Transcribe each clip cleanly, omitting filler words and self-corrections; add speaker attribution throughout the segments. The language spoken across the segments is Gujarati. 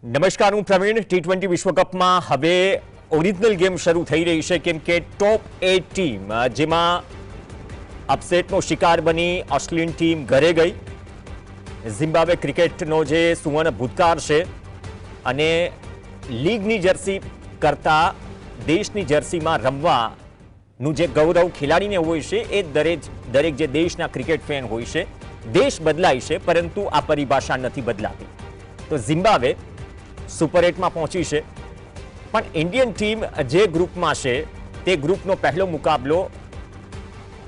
Speaker 1: નમસ્કાર, હું પ્રવીણ. ટી20 વિશ્વકપમાં હવે ઓરિજિનલ ગેમ શરૂ થઈ રહી છે, કેમ કે ટોપ 8 ટીમ જેમાં અપસેટનો શિકાર બની ઓસ્ટ્રેલિયન ટીમ ઘરે ગઈ. ઝિમ્બાબ્વે ક્રિકેટનો જે સુવર્ણ ભૂતકાળ છે અને લીગની જર્સી કરતાં દેશની જર્સીમાં રમવાનું જે ગૌરવ ખેલાડીને હોય છે એ દરેક જે દેશના ક્રિકેટ ફેન હોય છે. દેશ બદલાય છે પરંતુ આ પરિભાષા નથી બદલાતી. તો ઝિમ્બાબ્વે સુપર 8માં પહોંચી છે, પણ ઇન્ડિયન ટીમ જે ગ્રુપમાં છે તે ગ્રુપનો પહેલો મુકાબલો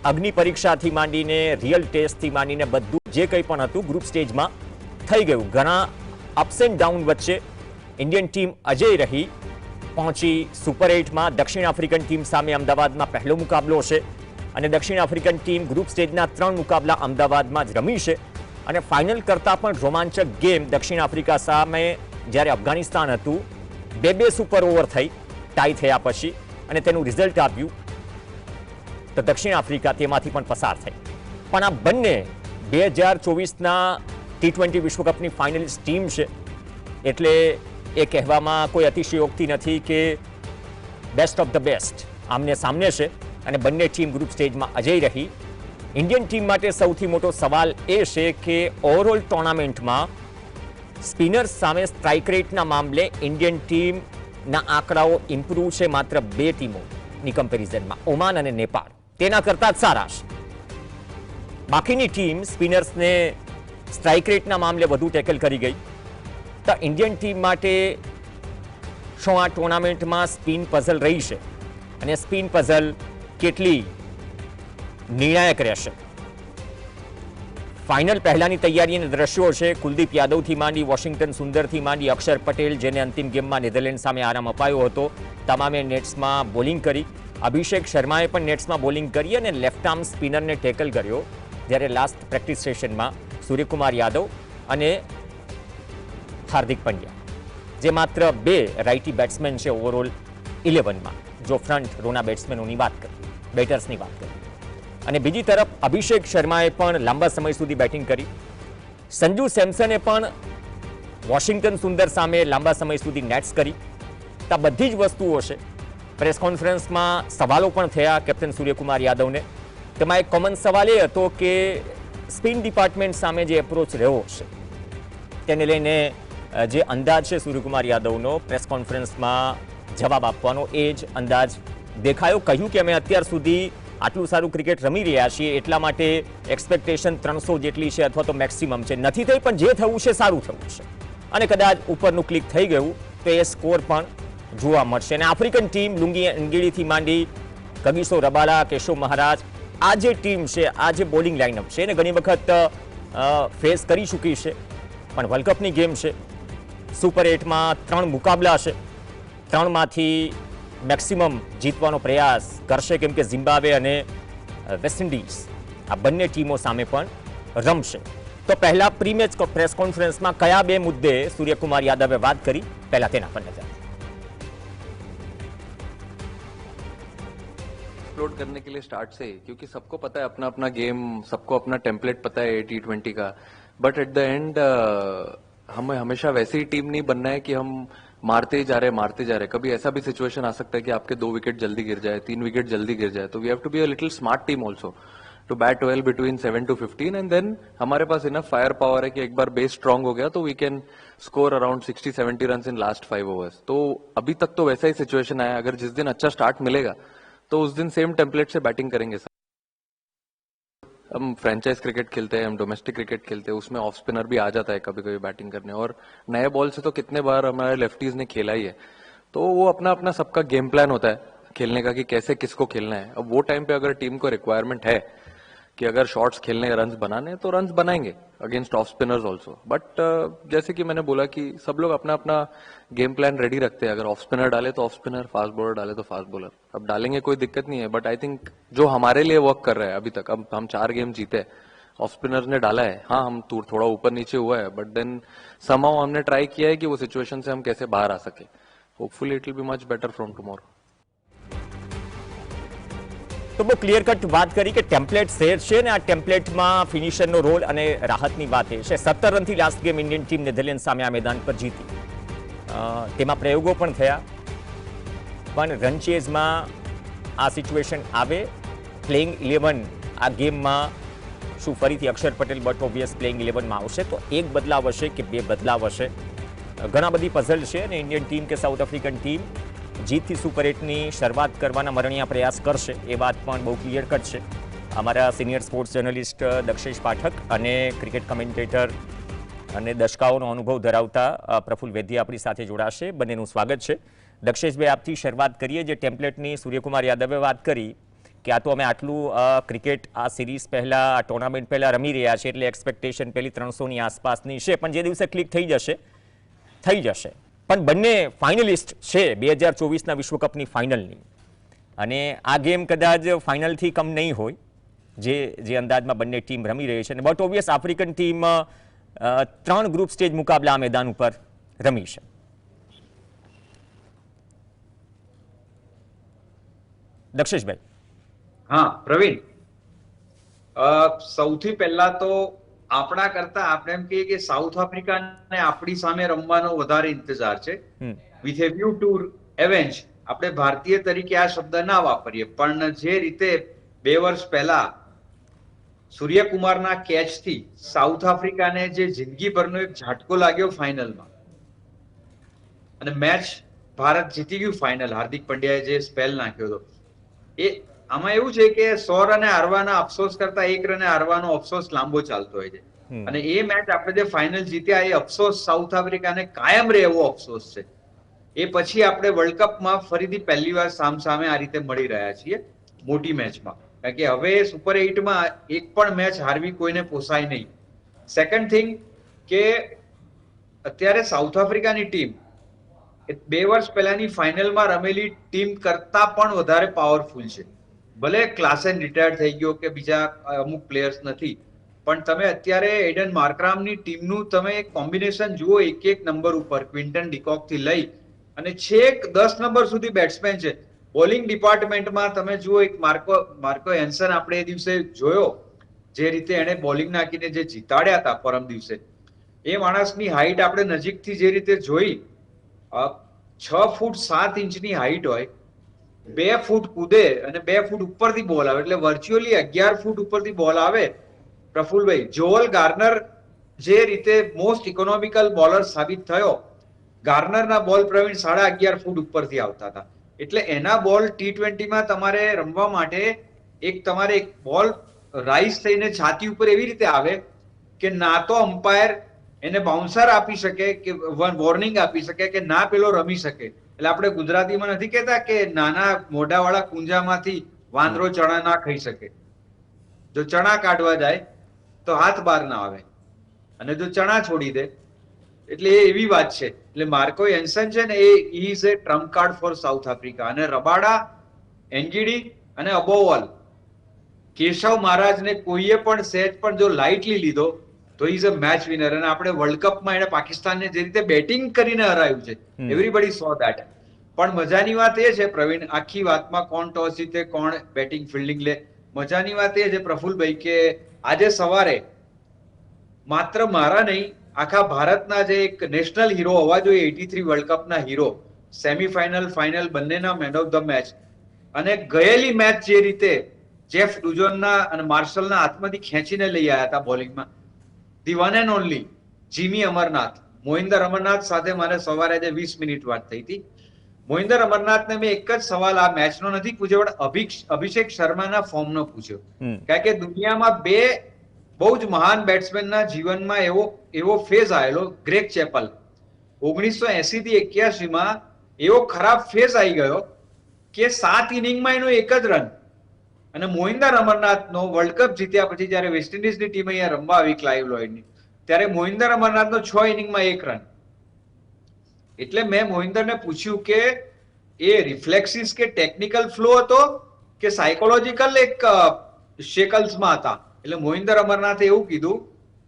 Speaker 1: અગ્નિ પરીક્ષાથી માંડીને રિયલ ટેસ્ટથી માંડીને બધું જે કંઈ પણ હતું ગ્રુપ સ્ટેજમાં થઈ ગયું. ઘણા અપ્સ એન્ડ ડાઉન વચ્ચે ઇન્ડિયન ટીમ અજેય રહી પહોંચી સુપર 8માં. દક્ષિણ આફ્રિકન ટીમ સામે અમદાવાદમાં પહેલો મુકાબલો છે અને દક્ષિણ આફ્રિકન ટીમ ગ્રુપ સ્ટેજના 3 મુકાબલા અમદાવાદમાં જ રમી છે. અને ફાઇનલ કરતાં પણ રોમાંચક ગેમ દક્ષિણ આફ્રિકા સામે જ્યારે અફઘાનિસ્તાન હતું, 2-2 સુપર ઓવર થઈ ટાઈ થયા પછી અને તેનું રિઝલ્ટ આપ્યું તો દક્ષિણ આફ્રિકા તેમાંથી પણ પસાર થઈ. પણ આ બંને 2024ના ટી20 વિશ્વકપની ફાઇનલિસ્ટ ટીમ છે, એટલે એ કહેવામાં કોઈ અતિશયોક્તિ નથી કે બેસ્ટ ઓફ ધ બેસ્ટ આમને સામને છે અને બંને ટીમ ગ્રુપ સ્ટેજમાં અજેય રહી. ઇન્ડિયન ટીમ માટે સૌથી મોટો સવાલ એ છે કે ઓવરઓલ ટુર્નામેન્ટમાં સ્પિનર્સ સામે સ્ટ્રાઇક રેટના મામલે ઇન્ડિયન ટીમના આંકડાઓ ઇમ્પ્રૂવ છે માત્ર 2 ટીમોની કમ્પેરિઝનમાં, ઓમાન અને નેપાળ. તેના કરતાં જ સારા છે. બાકીની ટીમ સ્પિનર્સને સ્ટ્રાઇક રેટના મામલે વધુ ટેકલ કરી ગઈ. તો ઇન્ડિયન ટીમ માટે શું આ ટુર્નામેન્ટમાં સ્પિન પઝલ રહી છે અને સ્પિન પઝલ કેટલી નિર્ણાયક રહેશે? ફાઇનલ પહેલાની તૈયારીના દ્રશ્યો છે. કુલદીપ યાદવથી માંડી વોશિંગ્ટન સુંદરથી માંડી અક્ષર પટેલ, જેને અંતિમ ગેમમાં નેધરલેન્ડ સામે આરામ અપાયો હતો, તમામે નેટ્સમાં બોલિંગ કરી. અભિષેક શર્માએ પણ નેટ્સમાં બોલિંગ કરી અને લેફ્ટ આર્મ સ્પિનરને ટેકલ કર્યો. જ્યારે લાસ્ટ પ્રેક્ટિસ સેશનમાં સૂર્યકુમાર યાદવ અને હાર્દિક પંડ્યા, જે માત્ર 2 રાઇટી બેટ્સમેન છે ઓવરઓલ 11માં, જો ફ્રન્ટ રોના બેટ્સમેનોની વાત કરીએ, બેટર્સની વાત કરીએ. અને બીજી તરફ અભિષેક શર્માએ પણ લાંબા સમય સુધી બેટિંગ કરી. સંજુ સેમસને પણ વોશિંગ્ટન સુંદર સામે લાંબા સમય સુધી નેટ્સ કરી. આ બધી જ વસ્તુઓ છે. પ્રેસ કોન્ફરન્સમાં સવાલો પણ થયા કેપ્ટન સૂર્યકુમાર યાદવને. તેમાં એક કોમન સવાલ એ હતો કે સ્પિન ડિપાર્ટમેન્ટ સામે જે એપ્રોચ રહ્યો છે તેને લઈને જે અંદાજ છે સૂર્યકુમાર યાદવનો પ્રેસ કોન્ફરન્સમાં જવાબ આપવાનો, એ જ અંદાજ દેખાયો. કહ્યું કે અમે અત્યાર સુધી આટલું સારું ક્રિકેટ રમી રહ્યા છીએ એટલા માટે એક્સપેક્ટેશન 300 જેટલી છે અથવા તો મેક્સિમમ છે. નથી થઈ, પણ જે થવું છે સારું થવું છે અને કદાચ ઉપરનું ક્લિક થઈ ગયું તો એ સ્કોર પણ જોવા મળશે. અને આફ્રિકન ટીમ લુંગી અંગીડીથી માંડી કગિસો રબાડા, કેશવ મહારાજ, આ જે ટીમ છે, આ જે બોલિંગ લાઇનઅપ છે એને ઘણી વખત ફેસ કરી ચૂકી છે. પણ વર્લ્ડ કપની ગેમ છે, સુપર 8માં 3 મુકાબલા છે, 3માંથી મેક્સિમમ જીતવાનો પ્રયાસ કરશે, કેમ કે ઝિમ્બાબ્વે અને વેસ્ટ ઇન્ડિઝ આ બંને ટીમો સામે પણ રમશે. તો પહેલા પ્રી મેચ પ્રેસ કોન્ફરન્સમાં કયા 2 મુદ્દે સૂર્યકુમાર યાદવે વાત કરી, પહેલા તેના પર નજર.
Speaker 2: एक्सप्लोर करने के लिए स्टार्ट से ही, क्योंकि सबको पता है अपना अपना गेम, सबको अपना टेम्पलेट पता है टी20 का. बट एट द एंड हमें हमेशा वैसी ही टीम नहीं बनना है कि हम मारते ही जा रहे. कभी ऐसा भी सिचुएशन आ सकता है कि आपके 2 विकेट जल्दी गिर जाए, 3 विकेट जल्दी गिर जाए. तो we have to be a little smart team also to bat well between 7 to 15 and then हमारे पास इनफ फायर पावर है कि एक बार बेस स्ट्रांग हो गया तो we can score around 60-70 run in last 5 overs. तो अभी तक तो वैसा ही सिचुएशन आया. अगर जिस दिन अच्छा स्टार्ट मिलेगा तो उस दिन सेम टेम्पलेट से बैटिंग करेंगे. हम फ्रेंचाइज क्रिकेट खेलते हैं, हम डोमेस्टिक क्रिकेट खेलते हैं, उसमें ऑफ स्पिनर भी आ जाता है कभी कभी बैटिंग करने. और नए बॉल से तो कितने बार हमारे लेफ्टीज ने खेला ही है. तो वो अपना अपना सबका गेम प्लान होता है खेलने का कि कैसे किसको खेलना है. अब वो टाइम पे अगर टीम को रिक्वायरमेंट है कि अगर शॉट्स खेलने, रन्स बनाने, तो रन्स बनाएंगे against off spinners also. But जैसे कि मैंने बोला कि सब लोग अपना अपना गेम प्लान रेडी रखते हैं. अगर ऑफ स्पिनर डाले तो ऑफ स्पिनर, फास्ट बॉलर डाले तो फास्ट बॉलर. अब डालेंगे, कोई दिक्कत नहीं है. बट आई थिंक जो हमारे लिए वर्क कर रहा है अभी तक, अब हम 4 गेम जीते, ऑफ स्पिनर ने डाला है. हाँ, हम थोड़ा ऊपर नीचे हुआ है, बट देन समहाउ हमने ट्राई किया है कि वो सिचुएशन से हम कैसे बाहर आ सके. Hopefully it will be much better from tomorrow.
Speaker 1: તો બહુ ક્લિયર કટ વાત કરી કે ટેમ્પલેટ શેર છે ને આ ટેમ્પલેટમાં ફિનિશરનો રોલ અને રાહતની વાત એ છે. 17 રનથી last game Indian team Netherland સામે આ મેદાન પર જીતી. તેમાં પ્રયોગો પણ થયા, પણ રનચેઝમાં આ સિચ્યુએશન આવે, પ્લેઇંગ 11 આ ગેમમાં શું ફરીથી અક્ષર પટેલ બટ ઓબ્વિયસ પ્લેઇંગ 11માં આવશે તો એક બદલાવ હશે કે બે બદલાવ હશે? ઘણા બધી પઝલ છે અને ઇન્ડિયન ટીમ કે સાઉથ આફ્રિકન ટીમ જીતથી સુપર 8ની શરૂઆત કરવાના મરણિયા પ્રયાસ કરશે એ વાત પણ બહુ ક્લિયર કટ છે. અમારા senior sports journalist Dakshesh Pathak અને ક્રિકેટ કમેન્ટેટર અને દશકાઓનો અનુભવ ધરાવતા પ્રફુલ વૈદ્ય આપણી સાથે જોડાશે. બંનેનું સ્વાગત છે. દક્ષેશભાઈ, આપથી શરૂઆત કરીએ. જે ટેમ્પલેટની સૂર્યકુમાર યાદવે વાત કરી કે આ તો અમે આટલું ક્રિકેટ આ સિરીઝ પહેલાં, આ ટુર્નામેન્ટ પહેલાં રમી રહ્યા છે એટલે એક્સપેક્ટેશન પહેલી 300ની આસપાસની છે, પણ જે દિવસે ક્લિક થઈ જશે. પણ બંને ફાઇનલિસ્ટ છે 2024ના વિશ્વકપની ફાઇનલની, અને આ ગેમ કદાચ ફાઇનલથી કમ નહીં હોય જે અંદાજમાં બંને ટીમ રમી રહી છે. અને but obvious African team 3 group stage મુકાબલા આ મેદાન ઉપર રમી છે. દક્ષેશભાઈ.
Speaker 3: હા પ્રવીણ, સૌથી પહેલા તો આપણા કરતા આપણે એમ કહીએ કે સાઉથ આફ્રિકાને આપણી સામે રમવાનો વધારે ઇંતજાર છે. With a view to avenge. આપણે ભારતીય તરીકે આ શબ્દ ના વાપરીએ, પણ જે રીતે 2 વર્ષ પહેલા સૂર્યકુમારના કેચથી સાઉથ આફ્રિકાને જે જિંદગીભરનો એક ઝાટકો લાગ્યો ફાઇનલમાં, અને મેચ ભારત જીતી ગયું ફાઇનલ, હાર્દિક પંડ્યાએ જે સ્પેલ નાખ્યો હતો, એ આમાં એવું છે કે 100 રને હારવાના અફસોસ કરતા 1 રને હારવાનો અફસોસ લાંબો ચાલતો હોય છે. અને એ મેચ આપણે જે ફાઇનલ જીત્યા, એ અફસોસ સાઉથ આફ્રિકાને કાયમ રહે એવો અફસોસ છે. એ પછી આપણે વર્લ્ડ કપમાં ફરીથી પહેલી વાર સામસામે આ રીતે મળી રહ્યા છીએ મોટી મેચમાં, કારણ કે હવે સુપર 8માં એક પણ મેચ હારવી કોઈને પોસાય નહીં. સેકન્ડ થિંગ કે અત્યારે સાઉથ આફ્રિકાની ટીમ 2 વર્ષ પહેલાની ફાઇનલમાં રમેલી ટીમ કરતા પણ વધારે પાવરફુલ છે. ભલે ક્લાસેન રિટાયર્ડ થઈ ગયો કે બીજા અમુક પ્લેયર્સ નથી, પણ તમે અત્યારે એડન માર્કરામની ટીમનું તમે કોમ્બિનેશન જુઓ, એક નંબર ઉપર ક્વિન્ટન ડિકોક થી લઈ અને છેક 10 નંબર સુધી બેટ્સમેન છે. બોલિંગ ડિપાર્ટમેન્ટમાં તમે જુઓ, એક માર્કો હેન્સન આપણે એ દિવસે જોયો, જે રીતે એને બોલિંગ નાખીને જે જીતાડ્યા હતા પરમ દિવસે, એ માણસની હાઈટ આપણે નજીકથી જે રીતે જોઈ, 6 ફૂટ 7 ઇંચની હાઈટ હોય, 2 ફૂટ કૂદે અને 2 ફૂટ ઉપરથી બોલ આવે, એટલે વર્ચ્યુઅલી 11 ફૂટ ઉપરથી બોલ આવે. પ્રફુલભાઈ, જોઅલ ગાર્નર જે રીતે મોસ્ટ ઇકોનોમિકલ બોલર સાબિત થયો, ગાર્નરના બોલ પ્રવીણ 11.5 ફૂટ ઉપરથી આવતા હતા. એટલે એના બોલ T20માં તમારે રમવા માટે તમારે એક બોલ રાઈઝ થઈને છાતી ઉપર એવી રીતે આવે કે ના તો અમ્પાયર એને બાઉન્સર આપી શકે કે વોર્નિંગ આપી શકે કે ના પેલો રમી શકે. એટલે આપણે ગુજરાતીમાં નથી કહેતા કે નાના મોઢાવાળા કુંજામાંથી વાંદરો ચણા ના ખાઈ શકે. જો ચણા કાઢવા જાય તો હાથ બહાર ના આવે, અને જો ચણા છોડી દે, એટલે એ એવી વાત છે. એટલે માર્કો હેન્સન છે ને, એ is a trump card for South Africa. અને રબાડા, એનગીડી અને અબોવલ, કેશવ મહારાજને કોઈએ પણ સેટ પણ જો લાઇટલી લીધો તો ઇઝ અ મેચ વિનર. અને આપણે વર્લ્ડ કપમાં એને પાકિસ્તાનને જે રીતે બેટિંગ કરીને હરાયું છે, એવરીબડી સો ધેટ. પણ મજાની વાત એ છે પ્રવીણ, આખી વાતમાં કોણ ટોસ જીતે કોણ બેટિંગ ફિલ્ડિંગ લે, મજાની વાત એ છે પ્રફુલભાઈ કે આજે સવારે માત્ર મારા નહીં, આખા ભારતના જે એક નેશનલ હીરો હોવા જોઈએ, 83 વર્લ્ડ કપના હીરો, સેમીફાઇનલ ફાઇનલ બંનેના મેન ઓફ ધ મેચ, અને ગયેલી મેચ જે રીતે જેફ ડુજોનના અને માર્શલના હાથમાંથી ખેંચીને લઈ આવ્યા હતા બોલિંગમાં, the one and only Jimmy Amarnath. Mohinder Amarnath સાથે મારે સવારે આજે 20 મિનિટ વાત થઈ હતી. મોહિન્દર અમરનાથને મેં એક જ સવાલ આ મેચનો નથી પૂછ્યો, પણ અભિષેક શર્માના ફોર્મનો પૂછ્યો. કારણ કે દુનિયામાં 2 બહુ જ મહાન બેટ્સમેનના જીવનમાં એવો ફેઝ આવેલો, ગ્રેગ ચેપલ 1980 થી 81માં એવો ખરાબ ફેઝ આવી ગયો કે 7 ઇનિંગમાં એનો એક જ રન. અને મોહિન્દર અમરનાથનો વર્લ્ડ કપ જીત્યા પછી જયારે વેસ્ટ ઇન્ડિઝની ટીમ અહીંયા રમવા આવી ક્લાઇવ લોયડની, ત્યારે મોહિન્દર અમરનાથનો 6 ઇનિંગમાં 1 રન. એટલે મેં મોહિન્દરને પૂછ્યું કે એ રિફ્લેક્સિસ કે ટેકનિકલ ફ્લો હતો કે સાયકોલોજીકલ એક શેકલ્સમાં હતા. એટલે મોહિન્દર અમરનાથે એવું કીધું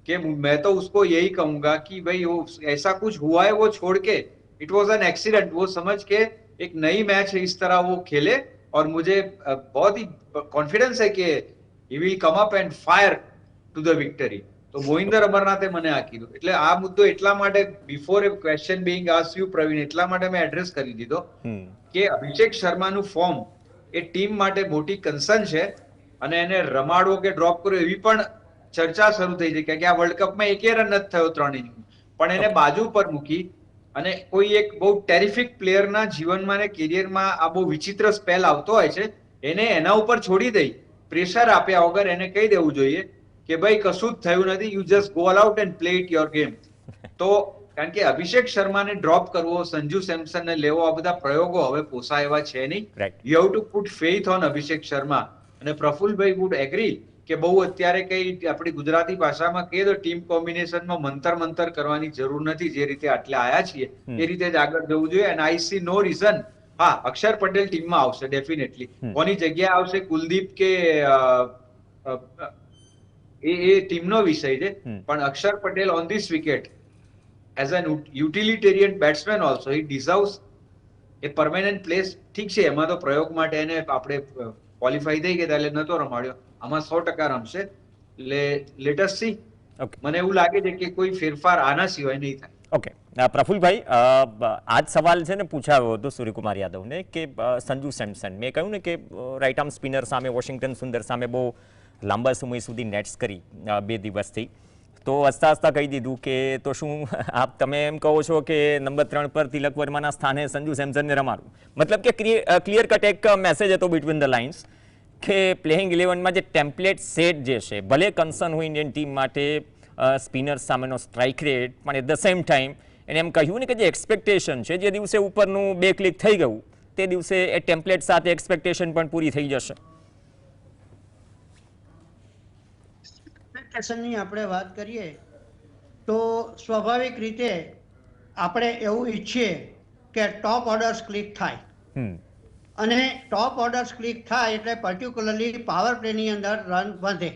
Speaker 3: कि मैं तो उसको यही कहूंगा कि भाई वो ऐसा कुछ हुआ है वो छोड़ के इट वॉज एन एक्सीडेंट, वो समझ के एक नई मैच इस तरह वो खेले और मुझे बहुत ही कॉन्फिडेंस है कि he will come up and fire to the victory. तो તો મોહિન્દર અમરનાથે મને આ કીધું. એટલે આ મુદ્દો એટલા માટે before a question being asked you Praveen, એટલા માટે મેં એડ્રેસ કરી દીધો કે અભિષેક શર્માનું ફોર્મ એ ટીમ માટે મોટી કન્સર્ન છે અને એને રમાડવો કે ડ્રોપ કરવો એવી પણ ચર્ચા શરૂ થઈ છે કે આ વર્લ્ડ કપમાં એકે રન નથી થયો 3 ઇનિંગ, પણ એને બાજુ પર મૂકી અને કોઈ એક બહુ ટેરિફિક પ્લેયરના જીવનમાં ને કેરિયરમાં આ બહુ વિચિત્ર સ્પેલ આવતો હોય છે, એને એના ઉપર છોડી દઈ પ્રેશર આપ્યા વગર એને કહી દેવું જોઈએ કે ભાઈ કશું જ થયું નથી, you just go all out and play it your game. તો કારણ કે અભિષેક શર્માને ડ્રોપ કરવો, સંજુ સેમસનને લેવો, આ બધા પ્રયોગો હવે પોસાય એવા છે નહીં. You have to put faith on Abhishek Sharma. અને પ્રફુલભાઈ વુડ એગ્રી કે બહુ અત્યારે કઈ આપણી ગુજરાતી ભાષામાં કહીએ તો ટીમ કોમ્બિનેશનમાં મંતર કરવાની જરૂર નથી. જે રીતે આટલે આયા છીએ એ રીતે જ આગળ જવું જોઈએ. And I see no reason. હા, અક્ષર પટેલ ટીમમાં આવશે ડેફિનેટલી. કોની જગ્યાએ આવશે, કુલદીપ કે એ ટીમનો વિષય છે, પણ Akshar Patel on this wicket as an utilitarian batsman also he deserves a permanent place. ઠીક છે, એમાં તો પ્રયોગ માટે એને આપણે ક્વોલિફાઈ થઈ ગયા એટલે નતો રમાડ્યો, આમાં 100% રમશે. Let S C. મને એવું લાગે છે કે કોઈ ફેરફાર આના સિવાય નહીં થાય.
Speaker 1: ઓકે પ્રફુલભાઈ, આ જ સવાલ છે ને પૂછાયો હતો સૂર્યકુમાર યાદવને કે સંજુ સેમસન, મેં કહ્યું ને કે રાઇટ આર્મ સ્પિનર સામે, વોશિંગ્ટન સુંદર સામે બહુ લાંબા સમય સુધી નેટ્સ કરી 2 દિવસથી, તો હસતા કહી દીધું કે તો શું તમે એમ કહો છો કે નંબર 3 પર તિલક વર્માના સ્થાને સંજુ સેમસનને રમાડવું? મતલબ કે ક્લિયર કટ એક મેસેજ હતો બિટવીન ધ લાઇન્સ કે પ્લેઇંગ 11માં જે ટેમ્પલેટ સેટ જે છે, ભલે કન્સર્ન હોય ઇન્ડિયન ટીમ માટે સ્પિનર સામેનો સ્ટ્રાઇક રેટ, પણ એટ ધ સેમ ટાઈમ એને એમ કહ્યું ને કે જે એક્સપેક્ટેશન છે, જે દિવસે ઉપરનું 2 ક્લિક થઈ ગયું તે દિવસે એ ટેમ્પલેટ સાથે એક્સપેક્ટેશન પણ પૂરી થઈ જશે.
Speaker 4: એક્સપેક્ટેશનની આપણે વાત કરીએ તો સ્વાભાવિક રીતે આપણે એવું ઈચ્છીએ કે ટોપ ઓર્ડર્સ ક્લિક થાય, અને ટોપ ઓર્ડર્સ ક્લિક થાય એટલે પર્ટિક્યુલરલી પાવર પ્લેની અંદર રન વધે.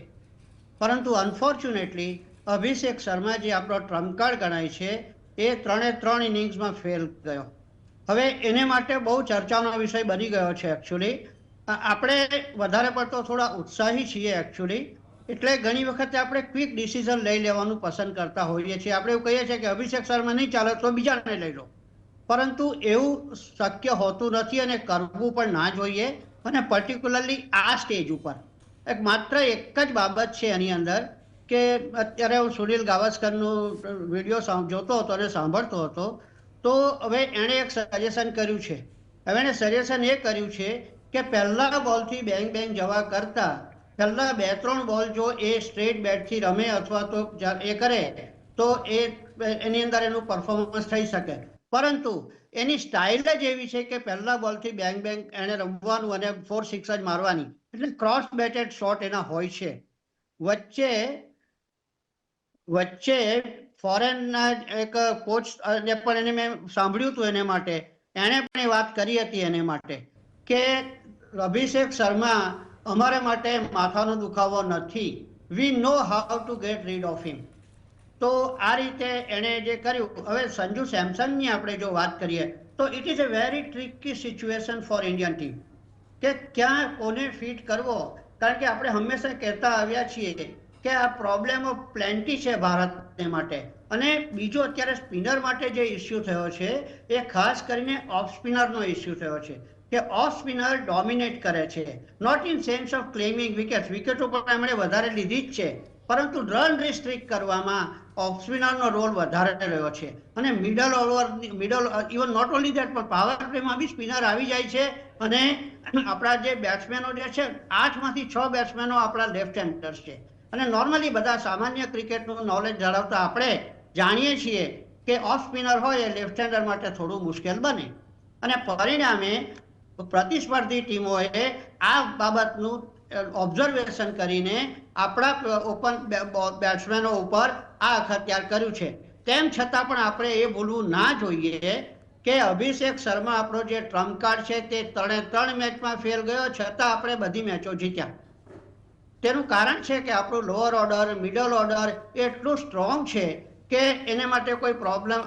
Speaker 4: પરંતુ અનફોર્ચ્યુનેટલી અભિષેક શર્મા જે આપણો ટ્રમ્પ કાર્ડ ગણાય છે એ 3 ઇનિંગ્સમાં ફેલ ગયો. હવે એને માટે બહુ ચર્ચાનો વિષય બની ગયો છે. એકચ્યુઅલી આપણે વધારે પડતો થોડા ઉત્સાહી છીએ એકચ્યુઅલી, એટલે ઘણી વખતે આપણે ક્વિક ડિસિઝન લઈ લેવાનું પસંદ કરતા હોઈએ છીએ. આપણે એવું કહીએ છીએ કે અભિષેક શર્મા નહીં ચાલે તો બીજાને લઈ લો, પરંતુ એવું શક્ય હોતું નથી અને કરવું પણ ના જોઈએ. અને પર્ટિક્યુલરલી આ સ્ટેજ ઉપર માત્ર એક જ બાબત છે એની અંદર કે અત્યારે હું સુનિલ ગાવસ્કરનું વિડીયો જોતો હતો અને સાંભળતો હતો, તો હવે એણે એક સજેશન કર્યું છે. હવે એણે સજેશન એ કર્યું છે કે પહેલા બોલથી બેંગ જવા કરતાં પહેલા 2-3 બોલ જો એ સ્ટ્રેટ બેટથી રમે અથવા તો એ કરે તો એની અંદર એનું પરફોર્મન્સ થઈ શકે. પરંતુ એની સ્ટાઇલ જ એવી છે કે પહેલા બોલથી બેંગ એને રમવાનું અને 4-6 જ મારવાની, એટલે ક્રોસ બેટેડ શોટ એના હોય છે. વચ્ચે ફોરેનના એક કોચ પણ એને મેં સાંભળ્યું હતું, એને માટે એણે પણ એ વાત કરી હતી એને માટે કે અભિષેક શર્મા અમારે માટે માથાનો દુખાવો નથી, we know how to get rid of him. તો આ રીતે એણે જે કર્યું. હવે સંજુ સેમસનની આપણે જો વાત કરીએ તો it is a very tricky situation four Indian team કે ક્યાં કોને ફિટ કરવો. કારણ કે આપણે હંમેશા કહેતા આવ્યા છીએ કે આ પ્રોબ્લેમ ઓફ પ્લેન્ટી છે ભારતને માટે. અને બીજો અત્યારે સ્પિનર માટે જે ઇસ્યુ થયો છે એ ખાસ કરીને ઓફ સ્પિનરનો ઇસ્યુ થયો છે કે ઓફ સ્પિનર ડોમિનેટ કરે છે. Not in sense of claiming વિકેટો પણ એમણે વધારે લીધી જ છે, પરંતુ રન રિસ્ટ્રિક્ટ કરવામાં ઓફ સ્પિનરનો રોલ વધારે રહ્યો છે. અને middle even not only that, પણ પાવર પ્લેમાં બી સ્પિનર આવી જાય છે. અને આપણા જે બેટ્સમેનો જે છે 8માંથી 6 બેટ્સમેનો આપણા લેફ્ટ હેન્ડર્સ છે. અને નોર્મલી બધા સામાન્ય ક્રિકેટનું નોલેજ ધરાવતા આપણે જાણીએ છીએ કે ઓફ સ્પિનર હોય એ લેફ્ટ હેન્ડર માટે થોડું મુશ્કેલ બને. અને પરિણામે પ્રતિસ્પર્ધી ટીમોએ આ બાબતનું ઓબ્ઝર્વેશન કરીને આપણા ઓપન બેટ્સમેનો ઉપર આ અખત્યાર કર્યું છે. તેમ છતાં પણ આપણે એ ભૂલવું ના જોઈએ કે અભિષેક શર્મા આપણો જે ટ્રમ્પ કાર્ડ છે તે 3 મેચમાં ફેલ ગયો, છતાં આપણે બધી મેચો જીત્યા. તેનું કારણ છે કે આપણું લોઅર ઓર્ડર, મિડલ ઓર્ડર એટલું સ્ટ્રોંગ છે કે એને માટે કોઈ પ્રોબ્લેમ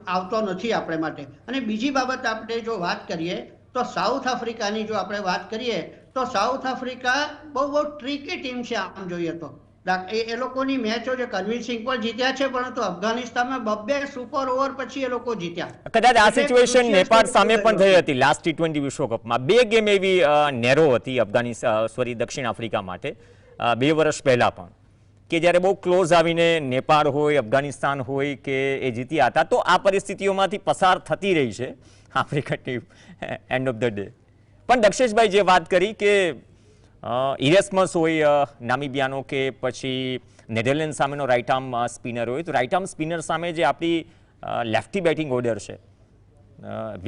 Speaker 4: આવતો નથી આપણે માટે. અને બીજી બાબત આપણે જો વાત કરીએ તો સાઉથ આફ્રિકાની જો આપણે વાત કરીએ તો સાઉથ આફ્રિકા બહુ ટ્રીકી ટીમ છે આમ જોઈએ તો. એ લોકોની મેચો જે કન્વિન્સિંગ પણ જીત્યા છે, પરંતુ અફઘાનિસ્તાનમાં 2 સુપર ઓવર પછી એ લોકો જીત્યા.
Speaker 1: કદાચ આ
Speaker 4: એટલે
Speaker 1: સિચ્યુએશન
Speaker 4: crucial
Speaker 1: નેપાળ
Speaker 4: stage
Speaker 1: સામે પણ થઈ
Speaker 4: રહ્યો.
Speaker 1: હતી લાસ્ટ T20 વિશ્વકપમાં. 2 ગેમ એવી નેરો હતી દક્ષિણ આફ્રિકા માટે 2 વર્ષ પહેલા પણ, કે જ્યારે બહુ ક્લોઝ આવીને નેપાળ હોય, અફઘાનિસ્તાન હોય કે એ જીત્યા હતા. તો આ પરિસ્થિતિઓમાંથી પસાર થતી રહી છે African team end of the day. પણ દક્ષેશભાઈ જે વાત કરી કે ઇરેસ્મસ હોય નામીબિયાનો કે પછી નેધરલેન્ડ સામેનો રાઇટ આર્મ સ્પિનર હોય, તો રાઇટ આર્મ સ્પિનર સામે જે આપણી લેફ્ટી બેટિંગ ઓર્ડર છે,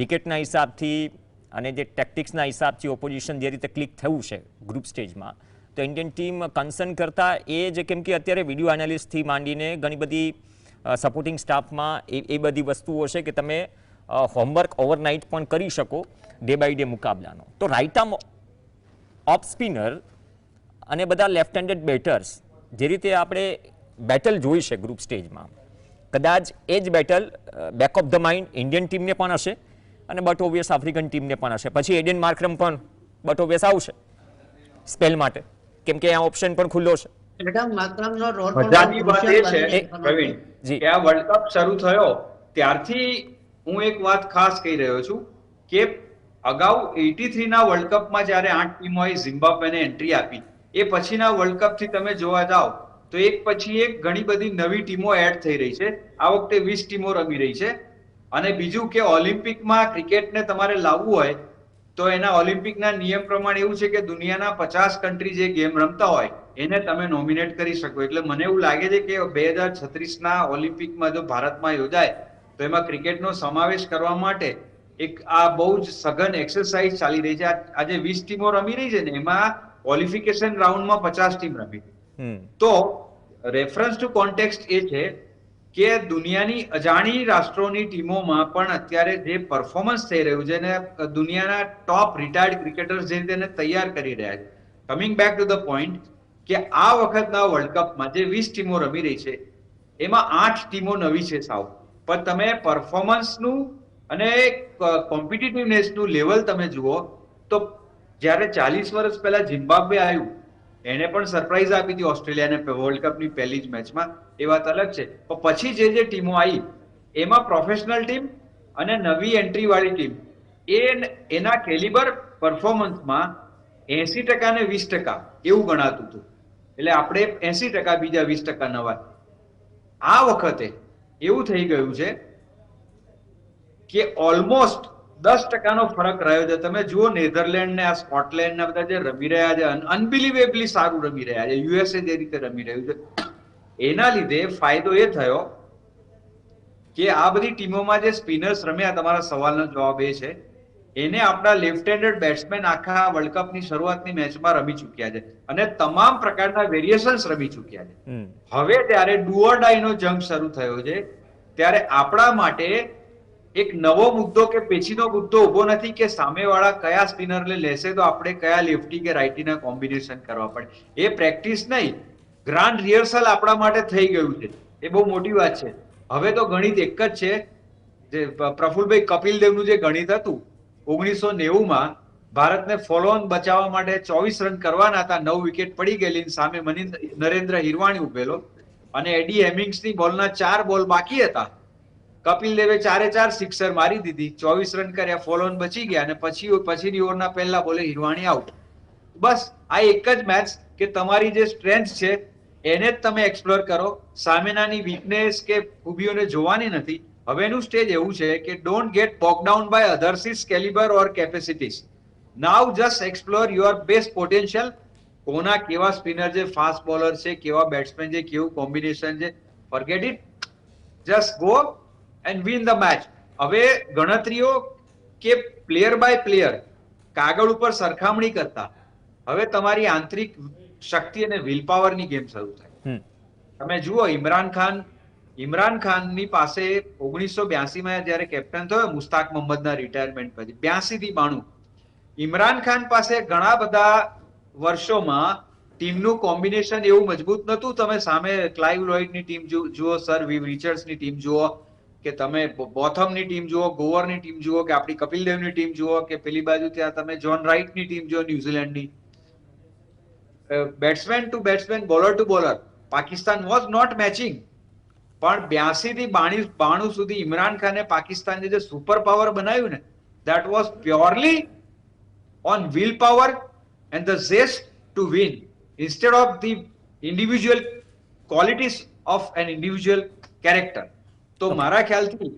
Speaker 1: વિકેટના હિસાબથી અને જે ટેક્ટિક્સના હિસાબથી ઓપોઝિશન જે રીતે ક્લિક થયું છે ગ્રુપ સ્ટેજમાં, તો ઇન્ડિયન ટીમ કન્સર્ન કરતાં એ જે, કેમ કે અત્યારે વિડીયો એનાલિસ્ટથી માંડીને ઘણી બધી સપોર્ટિંગ સ્ટાફમાં એ બધી વસ્તુઓ છે કે તમે હોમવર્ક ઓવરનાઇટ પણ કરી શકો ડે બાય ડે મુકાબલાનો. તો રાઇટ આર્મ ઓફ સ્પિનર અને બધા લેફ્ટ હેન્ડેડ બેટર્સ જે રીતે આપણે બેટલ જોઈ છે ગ્રુપ સ્ટેજમાં, કદાચ એ જ battle back of the mind Indian ટીમને પણ હશે અને બટ ઓબ્વિયસ આફ્રિકન ટીમને પણ હશે. પછી એડન માર્ક્રમ પણ બટ ઓબ્વિયસ આવશે સ્પેલ માટે, કેમ કે આ ઓપ્શન પણ ખુલ્લો છે.
Speaker 4: એડમ માર્ક્રમનો રોલ પણ
Speaker 3: મજાની
Speaker 4: બહુ
Speaker 3: વાત એ
Speaker 4: crucial
Speaker 3: છે
Speaker 4: બની છે.
Speaker 3: પ્રવીણ
Speaker 1: જી.
Speaker 3: કે આ વર્લ્ડ કપ શરૂ થયો ત્યારથી હું એક વાત ખાસ કહી રહ્યો છું કે અગાઉ 83 ના વર્લ્ડ કપમાં જ્યારે 8 ટીમોએ ઝિમ્બાબ્વેને એન્ટ્રી આપી, એ પછીના વર્લ્ડ કપ થી તમે જોવા જાઓ તો એક પછી એક ઘણી બધી નવી ટીમો એડ થઈ રહી છે. આ વખતે 20 ટીમો રમી રહી છે. અને બીજું કે ઓલિમ્પિકમાં ક્રિકેટને તમારે લાવવું હોય તો એના ઓલિમ્પિકના નિયમ પ્રમાણે એવું છે કે દુનિયાના 50 કન્ટ્રી જે ગેમ રમતા હોય એને તમે નોમિનેટ કરી શકો. એટલે મને એવું લાગે છે કે 2036ના ઓલિમ્પિકમાં જો ભારતમાં યોજાય તો એમાં ક્રિકેટનો સમાવેશ કરવા માટે એક આ બહુ જ સઘન એક્સરસાઇઝ ચાલી રહી છે. આજે 20 ટીમો રમી રહી છે ને, એમાં ક્વોલિફિકેશન રાઉન્ડમાં 50 ટીમ રમી. તો રેફરન્સ ટુ કોન્ટેક્સ્ટ એ છે કે દુનિયાની અજાણી રાષ્ટ્રોની ટીમોમાં પણ અત્યારે જે પરફોર્મન્સ થઈ રહ્યું છે ને, દુનિયાના ટોપ રિટાયર્ડ ક્રિકેટર્સ જે રીતે એને તૈયાર કરી રહ્યા છે. Coming back to the point કે આ વખતના વર્લ્ડ કપમાં જે 20 ટીમો રમી રહી છે એમાં 8 ટીમો નવી છે સાવ. પણ તમે પરફોર્મન્સનું અને કોમ્પિટિટિવનેસનું લેવલ તમે જુઓ તો જ્યારે 40 વર્ષ પહેલા ઝિમ્બાબ્વે આવ્યું, એને પણ સરપ્રાઈઝ આપી હતી ઓસ્ટ્રેલિયાને વર્લ્ડ કપની પહેલી જ મેચમાં, એ વાત અલગ છે. પણ પછી જે ટીમો આવી એમાં પ્રોફેશનલ ટીમ અને નવી એન્ટ્રી વાળી ટીમ એના કેલિબર પરફોર્મન્સમાં 80% ને 20% એવું ગણાતું હતું. એટલે આપણે 80%, બીજા 20% નવા. આ વખતે એવું થઈ ગયું છે કે ઓલમોસ્ટ 10%નો ફરક રહ્યો છે. તમે જુઓ નેધરલેન્ડ ને આ સ્કોટલેન્ડ ના બધા જે રમી રહ્યા છે, અનબિલીવેબલી સારું રમી રહ્યા છે. યુએસએ જે રીતે રમી રહ્યું છે, એના લીધે ફાયદો એ થયો કે આ બધી ટીમોમાં જે સ્પિનર્સ રમ્યા, તમારા સવાલનો જવાબ એ છે, એને આપણા લેફ્ટ હેન્ડેડ બેટ્સમેન આખા વર્લ્ડ કપની શરૂઆતની મેચમાં રમી ચૂક્યા છે અને તમામ પ્રકારના વેરિએશન્સ રમી ચૂક્યા છે. હવે ત્યારે ડુ ઓર ડાઈનો જંગ શરૂ થયો છે, ત્યારે આપણા માટે એક નવો મુદ્દો કે પેચીનો મુદ્દો ઉભો નથી કે સામેવાળા કયા સ્પિનરને લેશે તો આપણે કયા લેફ્ટી કે રાઇટીના કોમ્બિનેશન કરવા પડે. એ પ્રેક્ટિસ નહીં, ગ્રાન્ડ રિહર્સલ આપણા માટે થઈ ગયું છે. એ બહુ મોટી વાત છે. હવે તો ગણિત એક જ છે. જે પ્રફુલભાઈ કપિલ દેવનું જે ગણિત હતું 1990માં, ભારતને ફોલો ઓન બચાવવા માટે 24 રન કરવાના હતા, 9 વિકેટ પડી ગયેલી, સામે નરેન્દ્ર હિરવાણી ઉભેલો અને એડી હેમિંગ્સની બોલના 4 બોલ બાકી હતા. કપિલ દેવે 4 સિક્સર મારી દીધી, 24 રન કર્યા, ફોલો ઓન બચી ગયા અને પછીની ઓવરના પહેલા બોલે હિરવાણી આઉટ. બસ આ એક જ મેચ કે તમારી જે સ્ટ્રેન્થ છે એને જ તમે એક્સપ્લોર કરો, સામેનાની વીકનેસ કે ખૂબીઓને જોવાની નથી. હવેનું સ્ટેજ એવું છે કે don't get bog down by others calibre or capacities. Now just explore your best potential. કોના કેવા સ્પિનર છે, ફાસ્ટ બોલર છે, કેવા બેટ્સમેન છે, કેવું કોમ્બિનેશન છે, forget it, just go and win the match. હવે ગણતરીઓ કે પ્લેયર બાય પ્લેયર કાગળ ઉપર સરખામણી કરતા હવે તમારી આંતરિક શક્તિ અને વિલ પાવરની ગેમ શરૂ થાય. તમે જુઓ ઇમરાન ખાનની પાસે 1982માં જયારે કેપ્ટન થયો મુસ્તાક મોહમ્મદના રિટાયરમેન્ટ પછી 82 થી 92, ઇમરાન ખાન પાસે ઘણા બધા વર્ષોમાં ટીમનું કોમ્બિનેશન એવું મજબૂત નહોતું. તમે સામે ક્લાઇવ લોઇડની ટીમ જુઓ, સર વિવ રિચર્ડ્સની ટીમ જુઓ, કે તમે બોથમની ટીમ જુઓ, ગોવરની ટીમ જુઓ, કે આપણી કપિલ દેવની ટીમ જુઓ, કે પેલી બાજુ ત્યાં તમે જોન રાઇટની ટીમ જુઓ ન્યુઝીલેન્ડની. Batsman to batsman, bowler to bowler, Pakistan was not matching. પણ 82 થી 92 સુધી ઇમરાન ખાને પાકિસ્તાનને જે સુપર પાવર બનાવ્યું ને, that was purely on willpower and the zest to win instead of the individual qualities of an individual character. તો મારા ખ્યાલથી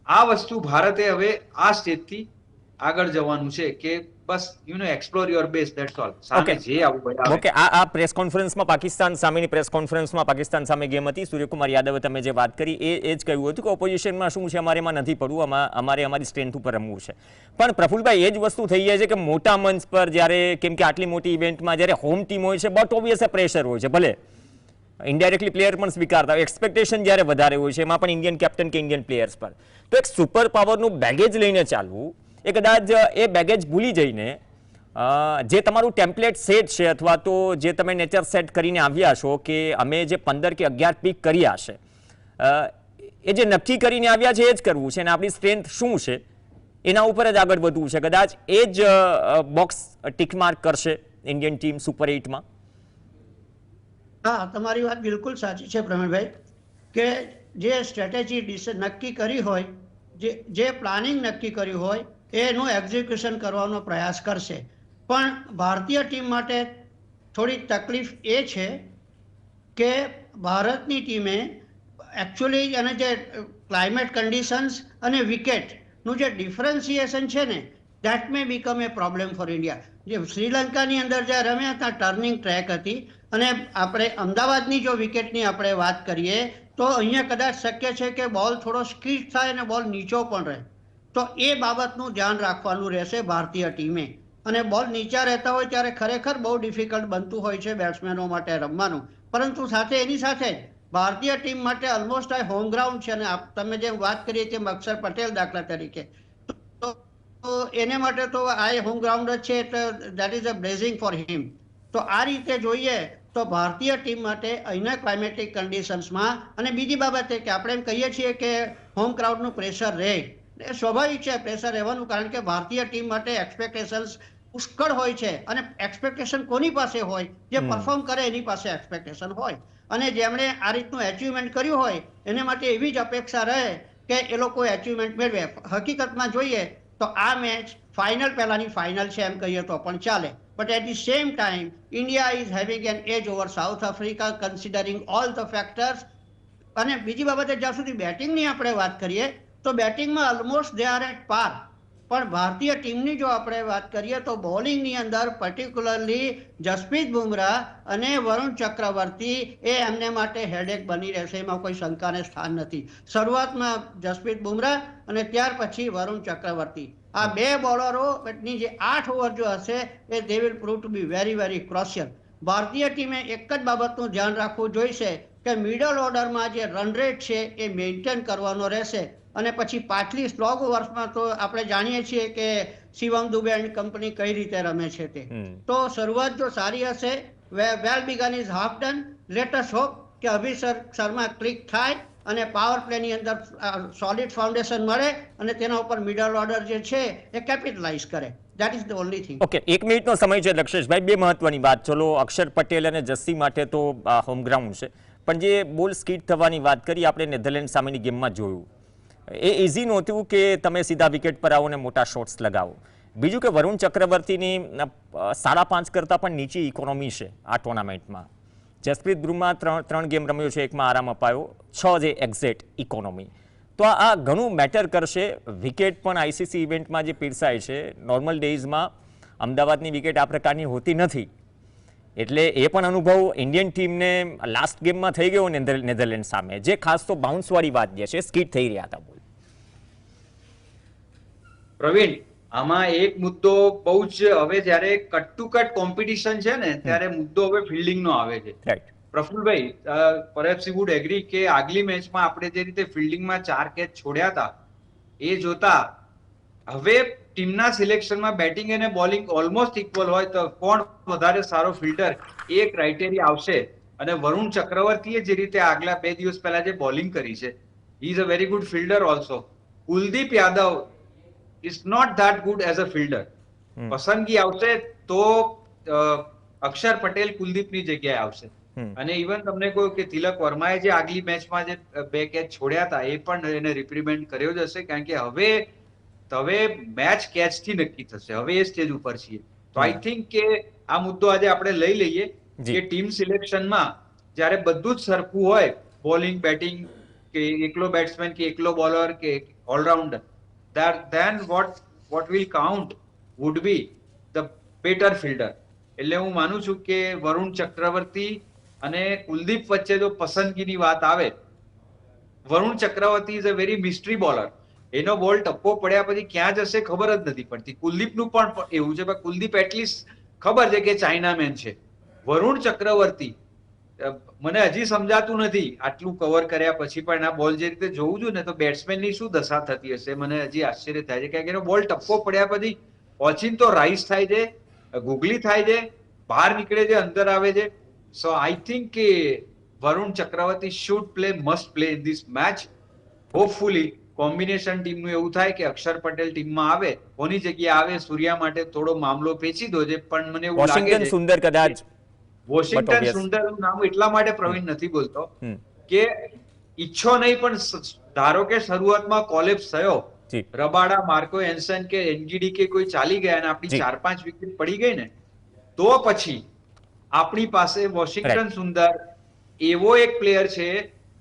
Speaker 3: આ વસ્તુ ભારતે હવે આ સ્ટેજથી આગળ જવાનું છે કે બસ explore your best, that's all. સામે જે આવું
Speaker 1: ઓકે, આ પ્રેસ કોન્ફરન્સમાં પાકિસ્તાન સામેની પ્રેસ કોન્ફરન્સમાં પાકિસ્તાન સામે ગેમ હતી. સૂર્યકુમાર યાદવે તમે જે વાત કરી એ જ કહ્યું હતું કે ઓપોઝિશનમાં શું છે, અમારે એમાં નથી પડવું, અમારે અમારી સ્ટ્રેન્થ ઉપર રમવું છે. પણ પ્રફુલભાઈ, એ જ વસ્તુ થઈ જાય છે કે મોટા મંચ પર જ્યારે, કેમ કે આટલી મોટી ઇવેન્ટમાં જ્યારે હોમ ટીમ હોય છે, બટ ઓબ્વિયસ પ્રેશર હોય છે, ભલે ઇન્ડાયરેક્ટલી પ્લેયર પણ સ્વીકારતા હોય, એક્સપેક્ટેશન જ્યારે વધારે હોય છે, એમાં પણ ઇન્ડિયન કેપ્ટન કે ઇન્ડિયન પ્લેયર્સ પર. તો એક સુપર પાવરનું બેગેજ લઈને ચાલવું, એ કદાચ એ બેગેજ ભૂલી જઈને જે તમારું ટેમ્પલેટ સેટ છે અથવા તો જે તમે નેચર સેટ કરીને આવ્યા છો કે અમે જે 15 કે 11 પીક કર્યા છે, એ જે નક્કી કરીને આવ્યા છે એ જ કરવું છે અને આપણી સ્ટ્રેન્થ શું છે એના ઉપર જ આગળ વધવું છે. કદાચ એ જ બોક્સ ટીક માર્ક કરશે ઇન્ડિયન ટીમ સુપર 8માં.
Speaker 4: હા, તમારી વાત બિલકુલ સાચી છે પ્રવીણભાઈ, કે જે સ્ટ્રેટેજી નક્કી કરી હોય, જે પ્લાનિંગ નક્કી કર્યું હોય એનું એક્ઝિક્યુશન કરવાનો પ્રયાસ કરશે. પણ ભારતીય ટીમ માટે થોડી તકલીફ એ છે કે ભારતની ટીમે એકચ્યુઅલી અને જે ક્લાઇમેટ કન્ડિશન્સ અને વિકેટનું જે ડિફરન્સિએશન છે ને, that May become A problem for India. જે શ્રીલંકાની અંદર જે રમ્યા ત્યાં ટર્નિંગ ટ્રેક હતી અને આપણે અમદાવાદની જો વિકેટની આપણે વાત કરીએ તો અહીંયા કદાચ શક્ય છે કે બોલ થોડો સ્કીડ થાય અને બોલ નીચો પણ રહે. તો એ બાબતનું ધ્યાન રાખવાનું રહેશે ભારતીય ટીમે. અને બોલ નીચા રહેતા હોય ત્યારે ખરેખર બહુ ડિફિકલ્ટ બનતું હોય છે બેટ્સમેનો માટે રમવાનું. પરંતુ સાથે એની સાથે ભારતીય ટીમ માટે ઓલમોસ્ટ આ હોમ ગ્રાઉન્ડ છે. અને તમે જેમ વાત કરી તેમ અક્ષર પટેલ દાખલા તરીકે, તો એને માટે તો આ હોમ ગ્રાઉન્ડ જ છે, એટલે that is a blazing for him. તો આ રીતે જોઈએ તો ભારતીય ટીમ માટે અહીંના ક્લાઇમેટિક કન્ડિશન્સમાં, અને બીજી બાબત એ કે આપણે એમ કહીએ છીએ કે હોમ ક્રાઉડનું પ્રેશર રહે, એ સ્વાભાવિક છે પ્રેશર રહેવાનું, કારણ કે ભારતીય ટીમ માટે એક્સપેક્ટેશન્સ પુષ્કળ હોય છે. અને એક્સપેક્ટેશન કોની પાસે હોય? જે પરફોર્મ કરે એની પાસે એક્સપેક્ટેશન હોય. અને જેમણે આ રીતનું એચિવમેન્ટ કર્યું હોય એને માટે એવી જ અપેક્ષા રહે કે એ લોકો એચિવમેન્ટ મેળવે. હકીકતમાં જોઈએ તો આ મેચ ફાઇનલ પહેલાની ફાઇનલ છે એમ કહીએ તો પણ ચાલે. But at the same time, India is having an edge over South Africa considering all the factors. અને બીજી બાબતે જ્યાં સુધી બેટિંગની આપણે વાત કરીએ તો બેટિંગમાં ઓલમોસ્ટ દે આર એટ પાર. પણ ભારતીય ટીમની જો આપણે વાત કરીએ તો બોલિંગની અંદર પર્ટિક્યુલરલી જસપ્રીત બુમરાહ અને વરુણ ચક્રવર્તી એ એમને માટે હેડેક બની રહેશે, એમાં કોઈ શંકાને સ્થાન નથી. શરૂઆતમાં જસપ્રીત બુમરાહ અને ત્યાર પછી વરુણ ચક્રવર્તી, આ બે બોલરોની જે 8 ઓવર જો હશે એ they will prove to be very very crucial. ભારતીય ટીમે એક જ બાબતનું ધ્યાન રાખવું જોઈશે કે મિડલ ઓર્ડરમાં જે રન રેટ છે એ મેન્ટેન કરવાનો રહેશે. અને પછી પાછલી સ્લોગ ઓવર્સમાં તો આપણે જાણીએ છીએ કે શિવમ દુબે એન્ડ કંપની કઈ રીતે રમે છે તે. તો શરૂઆત જો સારી હશે, well begun is half done. Let us hope કે અભિષેક શર્મા ક્લિક થાય અને પાવર પ્લેની અંદર સોલિડ ફાઉન્ડેશન મળે અને તેના ઉપર મિડલ ઓર્ડર જે છે એ કેપિટલાઇઝ કરે. That is the only thing.
Speaker 1: Okay, 1 મિનિટનો સમય છે લક્ષેશભાઈ. બે મહત્વની વાત. ચલો, અક્ષર પટેલ અને જસ્સી માટે તો હોમ ગ્રાઉન્ડ છે, પણ જે બોલ સ્કીડ થવાની વાત કરી આપણે નેધરલેન્ડ સામેની ગેમમાં જોયું, એ ઇઝી નહોતું કે તમે સીધા વિકેટ પર આવો ને મોટા શોટ્સ લગાવો. બીજું કે વરુણ ચક્રવર્તીની 5.5 કરતાં પણ નીચી ઇકોનોમી છે આ ટુર્નામેન્ટમાં. જસપ્રીત બુમરાહ 3 ગેમ રમ્યો છે, એકમાં આરામ અપાયો, 6 જે એક્ઝેક્ટ ઇકોનોમી. તો આ ઘણું મેટર કરશે. વિકેટ પણ આઈસીસી ઇવેન્ટમાં જે પીરસાય છે, નોર્મલ ડેઝમાં અમદાવાદની વિકેટ આ પ્રકારની હોતી નથી. એટલે એ પણ અનુભવ ઇન્ડિયન ટીમને લાસ્ટ ગેમમાં થઈ ગયો નેધરલેન્ડ સામે. જે ખાસ તો બાઉન્સવાળી વાત જે છે, સ્કીડ થઈ રહ્યા હતા બોલ.
Speaker 3: પ્રવીણ, આમાં એક મુદ્દો બહુ જ, હવે જ્યારે કટ ટુ કટ કોમ્પિટિશન છે ને ત્યારે મુદ્દો હવે ફિલ્ડિંગ નો આવે છે.
Speaker 1: Right
Speaker 3: Prafulbhai, perhaps you would agree કે આગલી મેચમાં આપણે જે રીતે ફિલ્ડિંગમાં 4 કેચ છોડ્યા હતા એ જોતા હવે ટીમના સિલેક્શનમાં બેટિંગ અને બોલિંગ ઓલમોસ્ટ ઇક્વલ હોય તો કોણ વધારે સારો ફિલ્ડર એ ક્રાઇટેરિયા આવશે. અને વરુણ ચક્રવર્તીએ જે રીતે આગલા 2 દિવસ પહેલા જે બોલિંગ કરી છે, he is a very good fielder also. Kuldeep Yadav is not that good as a fielder. પસંદગી આવશે તો અક્ષર પટેલ કુલદીપની જગ્યાએ આવશે. અને ઇવન તમને કહું કે તિલક વર્માએ જે આગલી મેચમાં જે 2 કેચ છોડ્યા હતા એ પણ એને રિપ્રિમેન્ડ કર્યો જ હશે, કારણ કે હવે મેચ કેચ થી નક્કી થશે. હવે એ સ્ટેજ ઉપર છીએ. તો આઈ થિંક કે આ મુદ્દો આજે આપણે લઈ લઈએ
Speaker 1: જી.
Speaker 3: કે ટીમ સિલેક્શનમાં જ્યારે બધું જ સરખું હોય, બોલિંગ બેટિંગ કે એકલો બેટ્સમેન કે એકલો બોલર કે allrounder, then what will count would be the better fielder. એટલે હું માનું છું કે વરુણ ચક્રવર્તી અને કુલદીપ વચ્ચે જો પસંદગીની વાત આવે, Varun Chakravarthy is a very mystery bowler. એનો બોલ ટપ્પો પડ્યા પછી ક્યાં જશે ખબર જ નથી પડતી. કુલદીપનું પણ એવું છે, કુલદીપ એટલીસ્ટ ખબર છે કે ચાઇનામેન છે. વરુણ ચક્રવર્તી મને હજી સમજાતું નથી આટલું કવર કર્યા પછી પણ આ બોલ જે રીતે જોવું છું ને, તો બેટ્સમેનની શું દશા થતી હશે મને હજી આશ્ચર્ય થાય છે, કારણ કે એનો બોલ ટપ્પો પડ્યા પછી ઓચિંતો રાઈસ થાય છે, ગુગલી થાય છે, બહાર નીકળે છે, અંદર આવે છે. સો આઈ થિંક કે Varun Chakravarthy should play, must play in this match. Hopefully combination ટીમનું એવું થાય કે અક્ષર પટેલ ટીમમાં આવે, કોની જગ્યાએ આવે, સૂર્યા માટે થોડો મામલો પેચી દો છે, પણ મને એવું લાગે
Speaker 1: વોશિંગ્ટન
Speaker 3: છે
Speaker 1: સુંદર કદાચ
Speaker 3: વોશિંગ્ટન સુંદરનું નામ એટલા માટે પ્રવીણ નથી બોલતો કે ઈચ્છો નહીં, પણ ધારો કે શરૂઆતમાં કોલેપ્સ થયો,
Speaker 1: જી.
Speaker 3: રબાડા, માર્કો એન્સન કે એનજીડી કે કોઈ ચાલી ગયા અને આપણી
Speaker 1: જી.
Speaker 3: 4-5 વિકેટ પડી ગઈ ને, તો પછી આપણી પાસે વોશિંગ્ટન સુંદર એવો એક પ્લેયર છે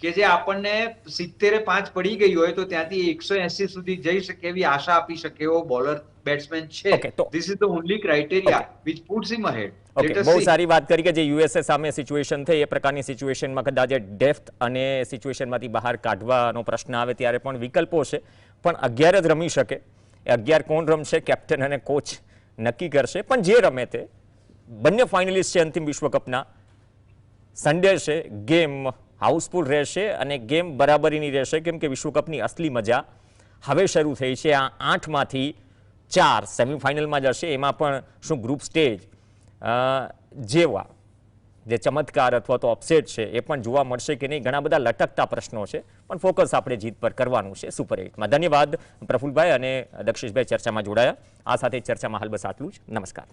Speaker 3: કે જે આપણને 70-5 પડી ગઈ હોય તો ત્યાંથી 180 સુધી જઈ શકે એવી આશા આપી શકે એવો બોલર બેટ્સમેન છે.
Speaker 1: Okay, તો-
Speaker 3: this is the only criteria which puts him ahead.
Speaker 1: Okay, બહુ સારી વાત કરી કે જે યુએસએ સામે સિચ્યુએશન થઈ એ પ્રકારની સિચ્યુએશનમાં કદાચ ડેપ્થ અને સિચ્યુએશનમાંથી બહાર કાઢવાનો પ્રશ્ન આવે ત્યારે પણ વિકલ્પો છે, પણ 11 જ રમી શકે. એ 11 કોણ રમશે કેપ્ટન અને કોચ નક્કી કરશે, પણ જે રમે તે બંને ફાઇનલિસ્ટ છે અંતિમ વિશ્વકપના. સન્ડે છે, ગેમ હાઉસફુલ રહેશે અને ગેમ બરાબરીની રહેશે, કેમ કે વિશ્વકપની અસલી મજા હવે શરૂ થઈ છે. આ 8માંથી 4 સેમિફાઇનલમાં જશે. એમાં પણ શું ગ્રુપ સ્ટેજ જેવા જે ચમત્કાર અથવા તો અપસેટ છે એ પણ જોવા મળશે કે નહીં, ઘણા બધા લટકતા પ્રશ્નો છે, પણ ફોકસ આપણે જીત પર કરવાનું છે સુપર 8માં. ધન્યવાદ પ્રફુલભાઈ અને દક્ષિશભાઈ ચર્ચામાં જોડાયા. આ સાથે ચર્ચામાં હાલ બસ આટલું જ. નમસ્કાર.